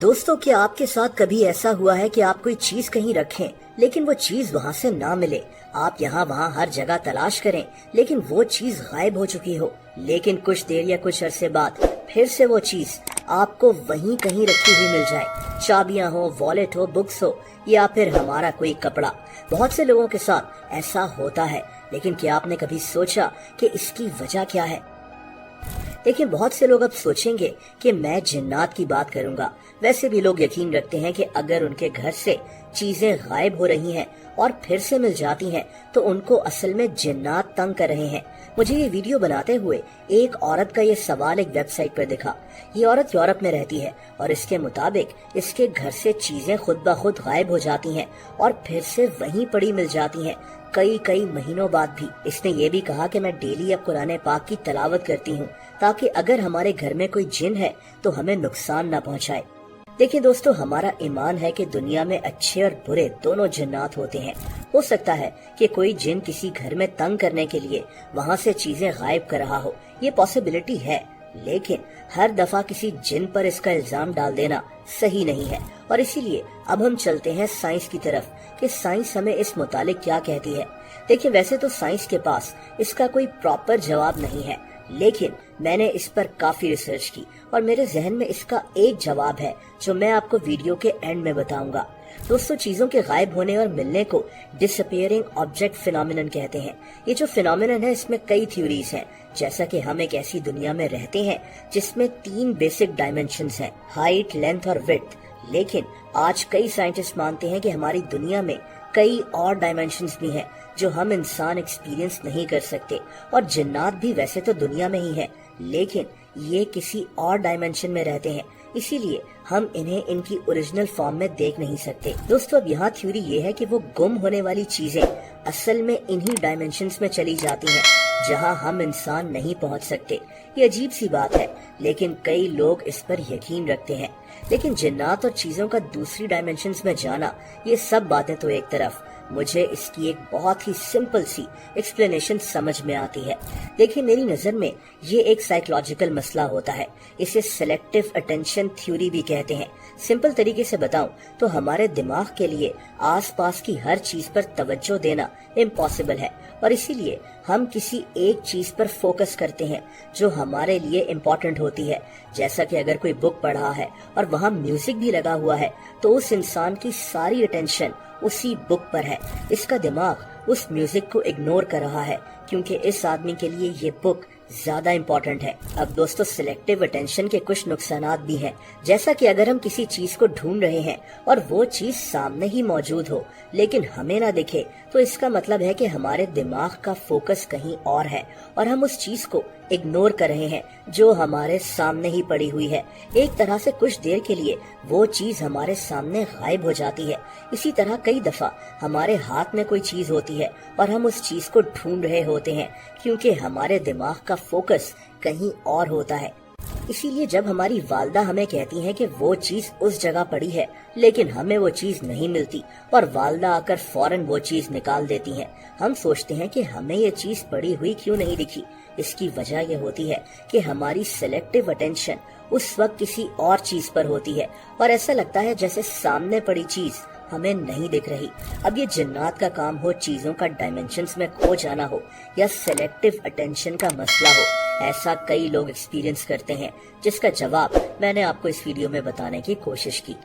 दोस्तों, क्या आपके साथ कभी ऐसा हुआ है कि आप कोई चीज कहीं रखें लेकिन वो चीज वहाँ से ना मिले? आप यहाँ वहाँ हर जगह तलाश करें लेकिन वो चीज गायब हो चुकी हो, लेकिन कुछ देर या कुछ अरसे बाद फिर से वो चीज आपको वहीं कहीं रखी हुई मिल जाए। चाबियां हो, वॉलेट हो, बुक्स हो या फिर हमारा कोई कपड़ा। बहुत से लोगों के साथ ऐसा होता है, लेकिन क्या आपने कभी सोचा कि इसकी वजह क्या है? देखिए, बहुत से लोग अब सोचेंगे कि मैं जिन्नात की बात करूंगा। वैसे भी लोग यकीन रखते हैं कि अगर उनके घर से चीजें गायब हो रही हैं और फिर से मिल जाती हैं तो उनको असल में जिन्नात तंग कर रहे हैं। मुझे ये वीडियो बनाते हुए एक औरत का ये सवाल एक वेबसाइट पर दिखा। ये औरत यूरोप में रहती है और इसके मुताबिक इसके घर से चीजें खुद ब खुद गायब हो जाती हैं और फिर से वहीं पड़ी मिल जाती हैं, कई महीनों बाद भी। इसने ये भी कहा कि मैं डेली अब कुरान पाक की तलावत करती हूँ ताकि अगर हमारे घर में कोई जिन है तो हमें नुकसान न पहुँचाए। देखिए दोस्तों, हमारा ईमान है कि दुनिया में अच्छे और बुरे दोनों जिन्नात होते हैं। हो सकता है कि कोई जिन किसी घर में तंग करने के लिए वहाँ से चीजें गायब कर रहा हो, ये पॉसिबिलिटी है, लेकिन हर दफा किसी जिन पर इसका इल्जाम डाल देना सही नहीं है। और इसीलिए अब हम चलते हैं साइंस की तरफ कि साइंस हमें इस मुतालिक क्या कहती है। देखिए, वैसे तो साइंस के पास इसका कोई प्रॉपर जवाब नहीं है, लेकिन मैंने इस पर काफी रिसर्च की और मेरे जहन में इसका एक जवाब है जो मैं आपको वीडियो के एंड में बताऊंगा। दोस्तों, चीजों के गायब होने और मिलने को डिसअपीयरिंग ऑब्जेक्ट फिनोमिनन कहते हैं। ये जो फिनोमिनन है, इसमें कई थ्योरीज हैं। जैसा कि हम एक ऐसी दुनिया में रहते हैं जिसमें 3 बेसिक डायमेंशंस हैं, हाइट, लेंथ और विड्थ। लेकिन आज कई साइंटिस्ट मानते हैं कि हमारी दुनिया में कई और डायमेंशंस भी हैं जो हम इंसान एक्सपीरियंस नहीं कर सकते। और जिन्नात भी वैसे तो दुनिया में ही है, लेकिन ये किसी और डायमेंशन में रहते हैं, इसीलिए हम इन्हें इनकी ओरिजिनल फॉर्म में देख नहीं सकते। दोस्तों, अब यहाँ थ्योरी ये है कि वो गुम होने वाली चीजें असल में इन्हीं डायमेंशंस में चली जाती हैं जहाँ हम इंसान नहीं पहुँच सकते। ये अजीब सी बात है, लेकिन कई लोग इस पर यकीन रखते हैं। लेकिन जिन्नात और चीजों का दूसरी डायमेंशंस में जाना, ये सब बातें तो एक तरफ, मुझे इसकी एक बहुत ही सिंपल सी एक्सप्लेनेशन समझ में आती है। देखिए, मेरी नजर में ये एक साइकोलॉजिकल मसला होता है। इसे सिलेक्टिव अटेंशन थ्योरी भी कहते हैं। सिंपल तरीके से बताऊं तो हमारे दिमाग के लिए आसपास की हर चीज पर तवज्जो देना इम्पॉसिबल है और इसीलिए हम किसी एक चीज पर फोकस करते हैं जो हमारे लिए इम्पोर्टेंट होती है। जैसा कि अगर कोई बुक पढ़ रहा है और वहाँ म्यूजिक भी लगा हुआ है तो उस इंसान की सारी अटेंशन उसी बुक पर है। इसका दिमाग उस म्यूजिक को इग्नोर कर रहा है क्योंकि इस आदमी के लिए ये बुक ज्यादा इम्पोर्टेंट है। अब दोस्तों, सिलेक्टिव अटेंशन के कुछ नुकसानात भी हैं। जैसा कि अगर हम किसी चीज को ढूंढ रहे हैं और वो चीज सामने ही मौजूद हो लेकिन हमें ना दिखे, तो इसका मतलब है कि हमारे दिमाग का फोकस कहीं और है और हम उस चीज को इग्नोर कर रहे हैं जो हमारे सामने ही पड़ी हुई है। एक तरह से कुछ देर के लिए वो चीज हमारे सामने गायब हो जाती है। इसी तरह कई दफा हमारे हाथ में कोई चीज होती है और हम उस चीज को ढूंढ रहे होते हैं क्योंकि हमारे दिमाग का फोकस कहीं और होता है। इसीलिए जब हमारी वालदा हमें कहती हैं कि वो चीज उस जगह पड़ी है लेकिन हमें वो चीज नहीं मिलती और वालदा आकर फौरन वो चीज निकाल देती हैं, हम सोचते हैं कि हमें ये चीज पड़ी हुई क्यों नहीं दिखी। इसकी वजह ये होती है कि हमारी सिलेक्टिव अटेंशन उस वक्त किसी और चीज पर होती है और ऐसा लगता है जैसे सामने पड़ी चीज हमें नहीं दिख रही। अब ये जिन्नात का काम हो, चीजों का डायमेंशंस में खो जाना हो या सिलेक्टिव अटेंशन का मसला हो, ऐसा कई लोग एक्सपीरियंस करते हैं जिसका जवाब मैंने आपको इस वीडियो में बताने की कोशिश की।